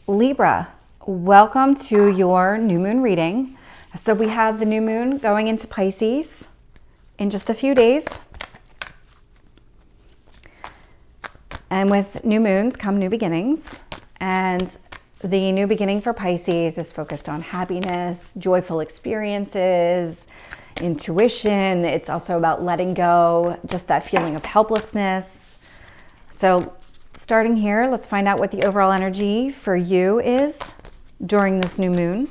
Libra, welcome to your new moon reading. So we have the new moon going into Pisces in just a few days. And with new moons come new beginnings. And the new beginning for Pisces is focused on happiness, joyful experiences, intuition. It's also about letting go, just that feeling of helplessness. So starting here, let's find out what the overall energy for you is during this new moon.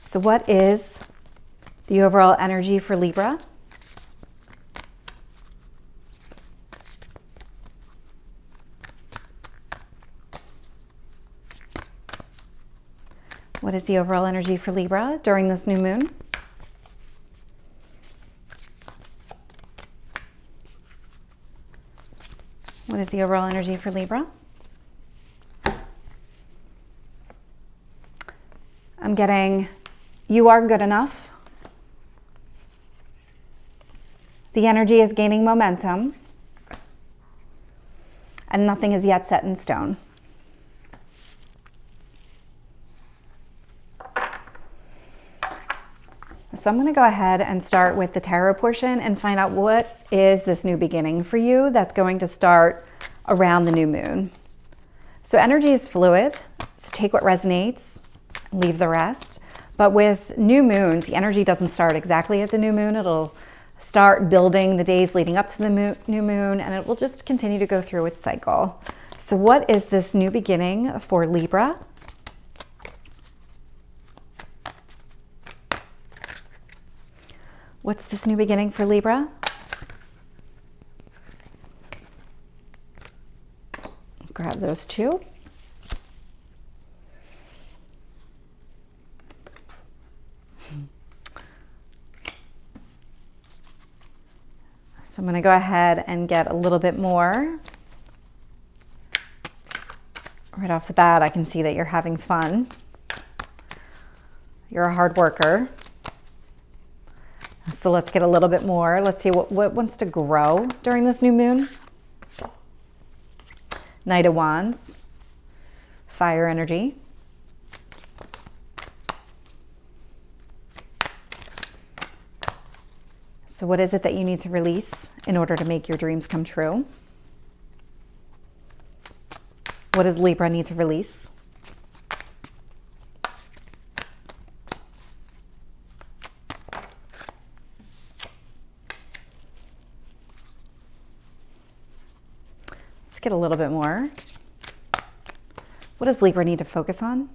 So what is the overall energy for Libra? What is the overall energy for Libra during this new moon? What is the overall energy for Libra? I'm getting, you are good enough. The energy is gaining momentum. And nothing is yet set in stone. So I'm going to go ahead and start with the tarot portion and find out what is this new beginning for you that's going to start around the new moon. So energy is fluid, so take what resonates, leave the rest. But with new moons, the energy doesn't start exactly at the new moon. It'll start building the days leading up to the new moon, and it will just continue to go through its cycle. So what is this new beginning for Libra? What's this new beginning for Libra? Grab those two. So I'm going to go ahead and get a little bit more. Right off the bat, I can see that you're having fun. You're a hard worker. So let's get a little bit more. Let's see what wants to grow during this new moon. Knight of Wands, fire energy. So what is it that you need to release in order to make your dreams come true? What does Libra need to release? Get a little bit more. What does Libra need to focus on?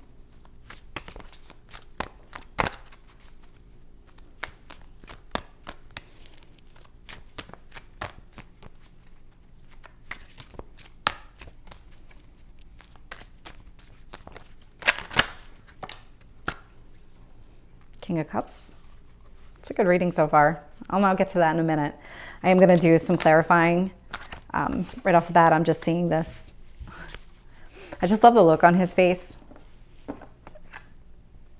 King of Cups. It's a good reading so far. I'll now get to that in a minute. I am going to do some clarifying. Right off the bat, I'm just seeing this. I just love the look on his face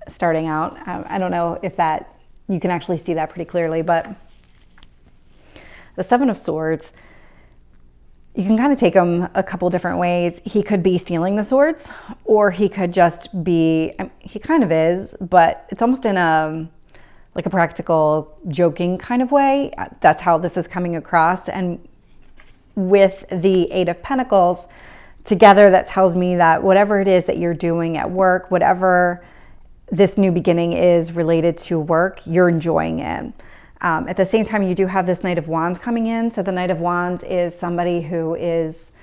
starting out. I don't know if that, you can actually see that pretty clearly, but the Seven of Swords, you can kind of take him a couple different ways. He could be stealing the swords, or he could just be, he kind of is, but it's almost in like a practical joking kind of way. That's how this is coming across. And with the Eight of Pentacles together, that tells me that whatever it is that you're doing at work, whatever this new beginning is related to work, you're enjoying it. At the same time, you do have this Knight of Wands coming in. So the Knight of Wands is somebody who is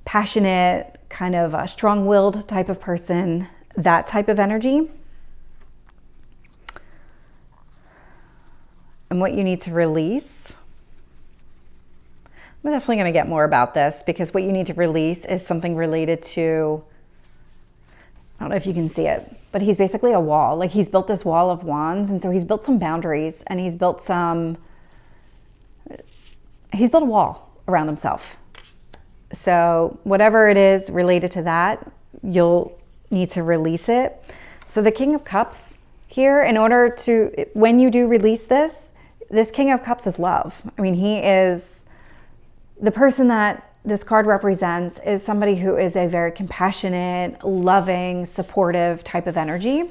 passionate, kind of a strong-willed type of person, that type of energy. And what you need to release, I'm definitely going to get more about this, because what you need to release is something related to, I don't know if you can see it, but he's basically a wall. Like, he's built this wall of wands, and so he's built some boundaries, and he's built a wall around himself. So whatever it is related to that, you'll need to release it. So the King of Cups here, in order to, when you do release this King of Cups is love. I mean, he is The person that this card represents is somebody who is a very compassionate, loving, supportive type of energy.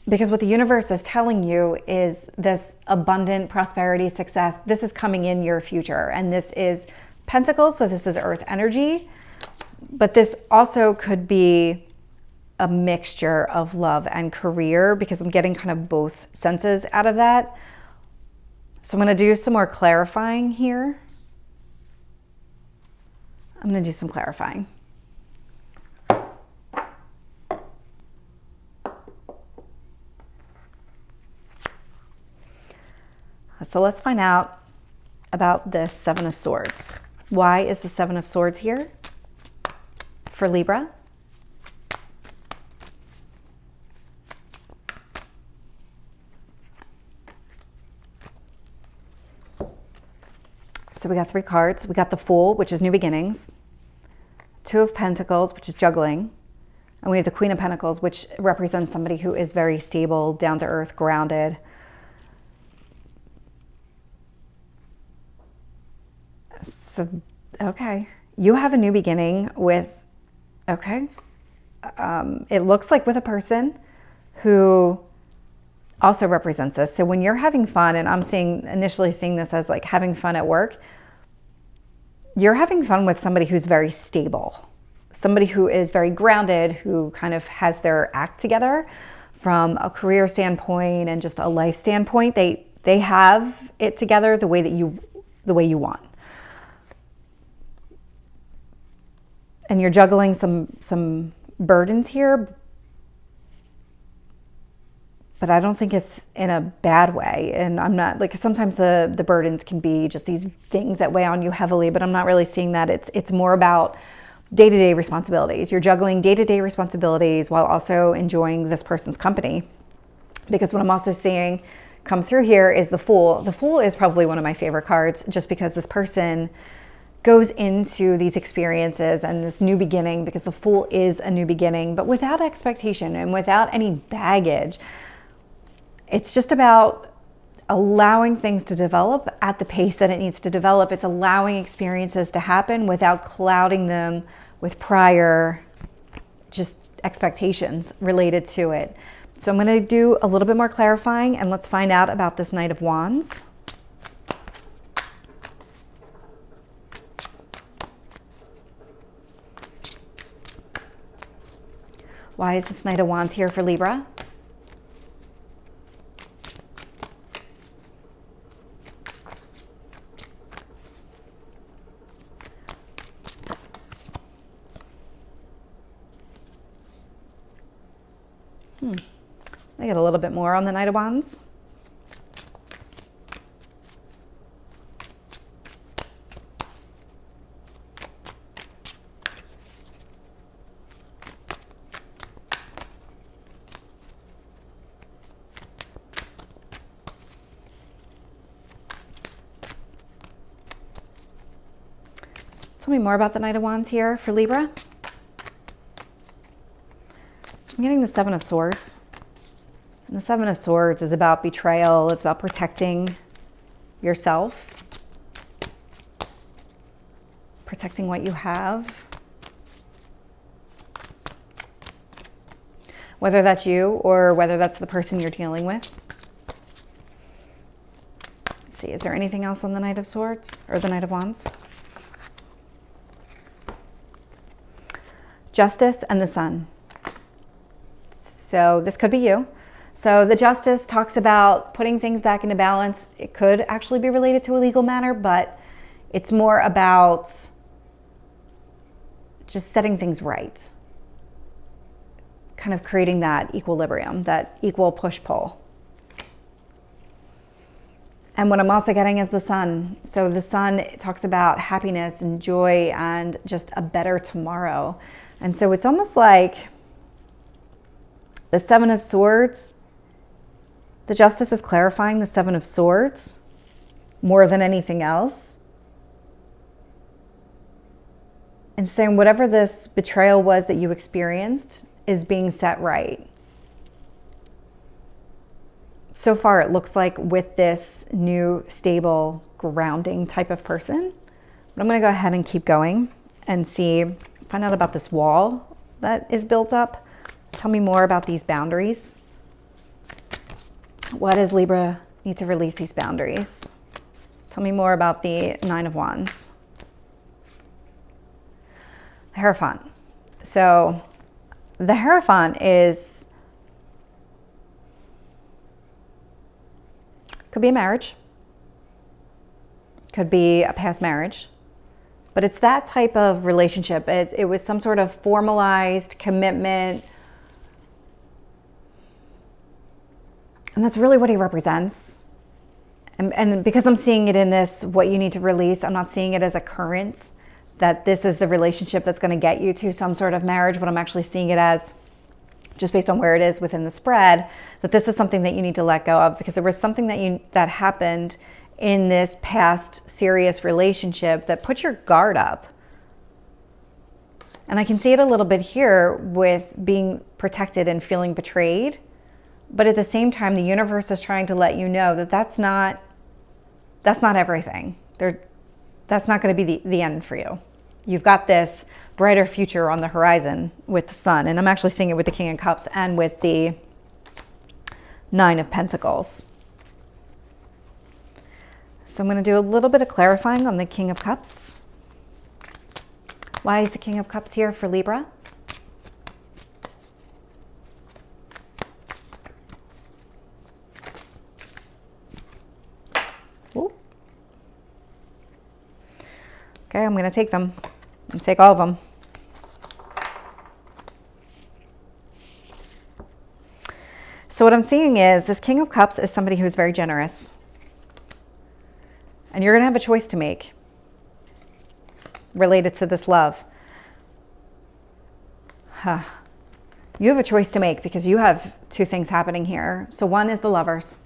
Because what the universe is telling you is this abundant prosperity, success, this is coming in your future. And this is Pentacles, so this is earth energy. But this also could be a mixture of love and career, because I'm getting kind of both senses out of that. So I'm going to do some more clarifying here. I'm going to do some clarifying. So let's find out about this Seven of Swords. Why is the Seven of Swords here for Libra? So we got three cards. We got the Fool, which is new beginnings. Two of Pentacles, which is juggling. And we have the Queen of Pentacles, which represents somebody who is very stable, down to earth, grounded. So, okay. You have a new beginning with, okay. It looks like with a person who also represents this. So when you're having fun, and I'm initially seeing this as like having fun at work, you're having fun with somebody who's very stable, somebody who is very grounded, who kind of has their act together from a career standpoint and just a life standpoint. They have it together the way you want. And you're juggling some burdens here, but I don't think it's in a bad way. And I'm not, like, sometimes the burdens can be just these things that weigh on you heavily, but I'm not really seeing that. It's more about day-to-day responsibilities. You're juggling day-to-day responsibilities while also enjoying this person's company. Because what I'm also seeing come through here is the Fool. The Fool is probably one of my favorite cards, just because this person goes into these experiences and this new beginning, because the Fool is a new beginning, but without expectation and without any baggage. It's just about allowing things to develop at the pace that it needs to develop. It's allowing experiences to happen without clouding them with prior just expectations related to it. So I'm going to do a little bit more clarifying, and let's find out about this Knight of Wands. Why is this Knight of Wands here for Libra? I get a little bit more on the Knight of Wands. Tell me more about the Knight of Wands here for Libra. I'm getting the Seven of Swords. And the Seven of Swords is about betrayal. It's about protecting yourself, protecting what you have. Whether that's you or whether that's the person you're dealing with. Let's see, is there anything else on the Knight of Swords or the Knight of Wands? Justice and the Sun. So this could be you. So the Justice talks about putting things back into balance. It could actually be related to a legal matter, but it's more about just setting things right. Kind of creating that equilibrium, that equal push-pull. And what I'm also getting is the Sun. So the Sun talks about happiness and joy and just a better tomorrow. And so it's almost like the Seven of Swords, the Justice is clarifying the Seven of Swords more than anything else. And saying whatever this betrayal was that you experienced is being set right. So far, it looks like with this new, stable, grounding type of person. But I'm going to go ahead and keep going and find out about this wall that is built up. Tell me more about these boundaries. Why does Libra need to release these boundaries? Tell me more about the Nine of Wands. The Hierophant. So the Hierophant could be a marriage, could be a past marriage, but it's that type of relationship. It was some sort of formalized commitment, and that's really what he represents. And because I'm seeing it in this, what you need to release, I'm not seeing it as a current, that this is the relationship that's going to get you to some sort of marriage, but I'm actually seeing it as, just based on where it is within the spread, that this is something that you need to let go of, because there was something that happened in this past serious relationship that put your guard up. And I can see it a little bit here with being protected and feeling betrayed. But at the same time, the universe is trying to let you know that that's not everything. That's not going to be the end for you. You've got this brighter future on the horizon with the Sun. And I'm actually seeing it with the King of Cups and with the Nine of Pentacles. So I'm going to do a little bit of clarifying on the King of Cups. Why is the King of Cups here for Libra? Ooh. Okay, I'm going to take them. And take all of them. So what I'm seeing is this King of Cups is somebody who's very generous. And you're going to have a choice to make related to this love. You have a choice to make because you have two things happening here. So one is the Lovers.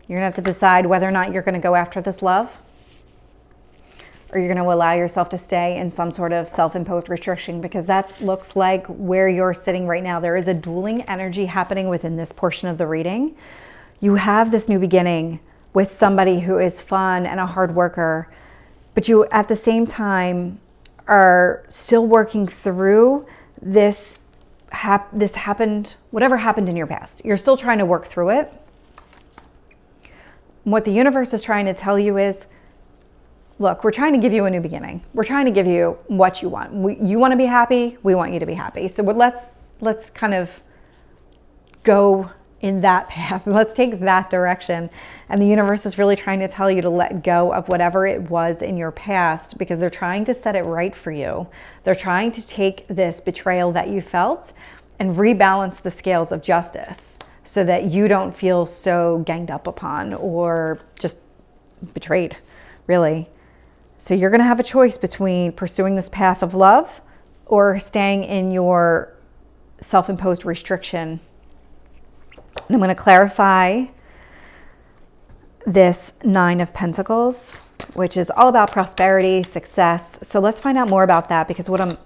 You're going to have to decide whether or not you're going to go after this love, or you're going to allow yourself to stay in some sort of self-imposed restriction, because that looks like where you're sitting right now. There is a dueling energy happening within this portion of the reading. You have this new beginning with somebody who is fun and a hard worker, but you at the same time are still working through this happened, whatever happened in your past. You're still trying to work through it. What the universe is trying to tell you is, look, we're trying to give you a new beginning. We're trying to give you what you want. You want to be happy. We want you to be happy. So let's kind of go in that path. Let's take that direction. And the universe is really trying to tell you to let go of whatever it was in your past, because they're trying to set it right for you. They're trying to take this betrayal that you felt and rebalance the scales of justice, so that you don't feel so ganged up upon or just betrayed, really. So you're going to have a choice between pursuing this path of love or staying in your self-imposed restriction. And I'm going to clarify this Nine of Pentacles, which is all about prosperity, success. So let's find out more about that, because I'm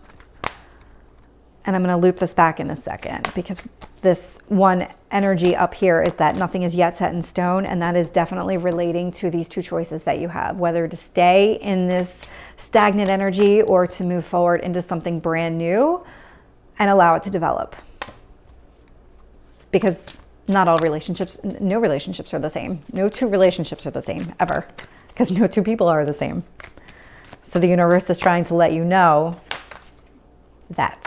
going to loop this back in a second, because this one energy up here is that nothing is yet set in stone, and that is definitely relating to these two choices that you have, whether to stay in this stagnant energy or to move forward into something brand new and allow it to develop. Because not all relationships, no relationships are the same. No two relationships are the same, ever, because no two people are the same. So the universe is trying to let you know that.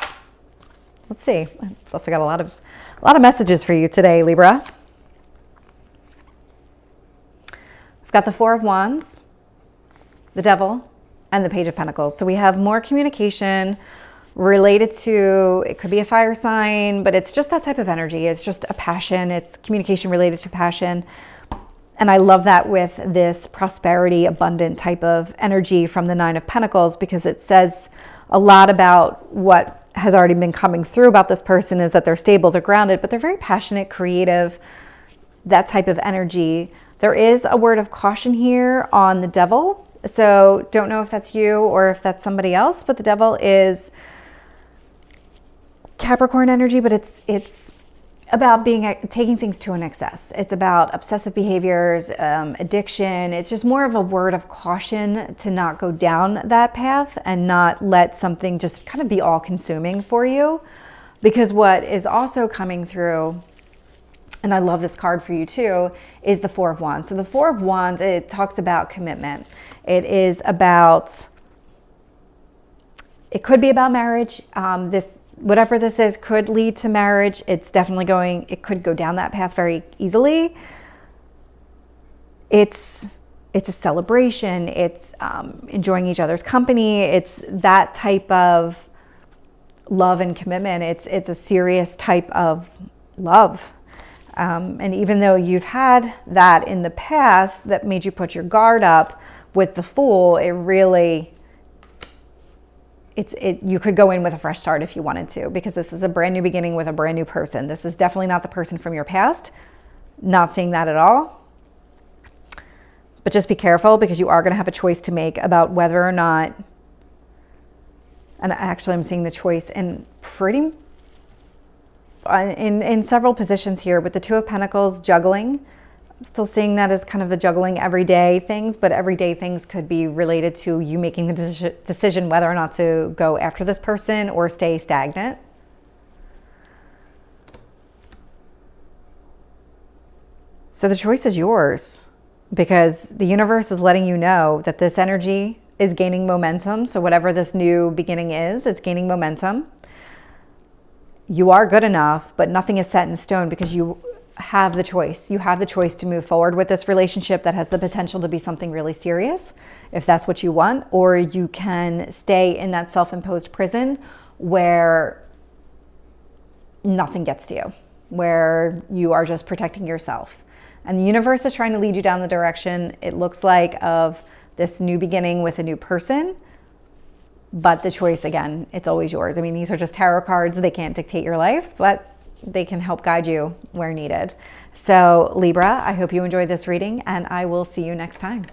Let's see. It's also got a lot of messages for you today, Libra. I've got the Four of Wands, the Devil, and the Page of Pentacles. So we have more communication related to, it could be a fire sign, but it's just that type of energy. It's just a passion. It's communication related to passion. And I love that with this prosperity, abundant type of energy from the Nine of Pentacles, because it says a lot about what has already been coming through about this person, is that they're stable, they're grounded, but they're very passionate, creative, that type of energy. There is a word of caution here on the Devil. So don't know if that's you or if that's somebody else, but the Devil is Capricorn energy, but it's about taking things to an excess. It's about obsessive behaviors, addiction. It's just more of a word of caution to not go down that path and not let something just kind of be all consuming for you. Because what is also coming through, and I love this card for you too, is the Four of Wands. So the Four of Wands, it talks about commitment. It is about, it could be about marriage. Whatever this is could lead to marriage. It's definitely it could go down that path very easily. It's a celebration. It's enjoying each other's company. It's that type of love and commitment. It's a serious type of love. And even though you've had that in the past that made you put your guard up with the Fool, it really... you could go in with a fresh start if you wanted to, because this is a brand new beginning with a brand new person. This is definitely not the person from your past. Not seeing that at all. But just be careful, because you are going to have a choice to make about whether or not, and actually I'm seeing the choice in several positions here with the Two of Pentacles, juggling. I'm still seeing that as kind of a juggling everyday things, but everyday things could be related to you making the decision whether or not to go after this person or stay stagnant. So the choice is yours, because the universe is letting you know that this energy is gaining momentum. So whatever this new beginning is, it's gaining momentum. You are good enough, but nothing is set in stone, because you have the choice. You have the choice to move forward with this relationship that has the potential to be something really serious, if that's what you want, or you can stay in that self-imposed prison where nothing gets to you, where you are just protecting yourself. And the universe is trying to lead you down the direction, it looks like, of this new beginning with a new person. But the choice, again, it's always yours. I mean, these are just tarot cards. They can't dictate your life, but they can help guide you where needed. So Libra, I hope you enjoyed this reading, and I will see you next time.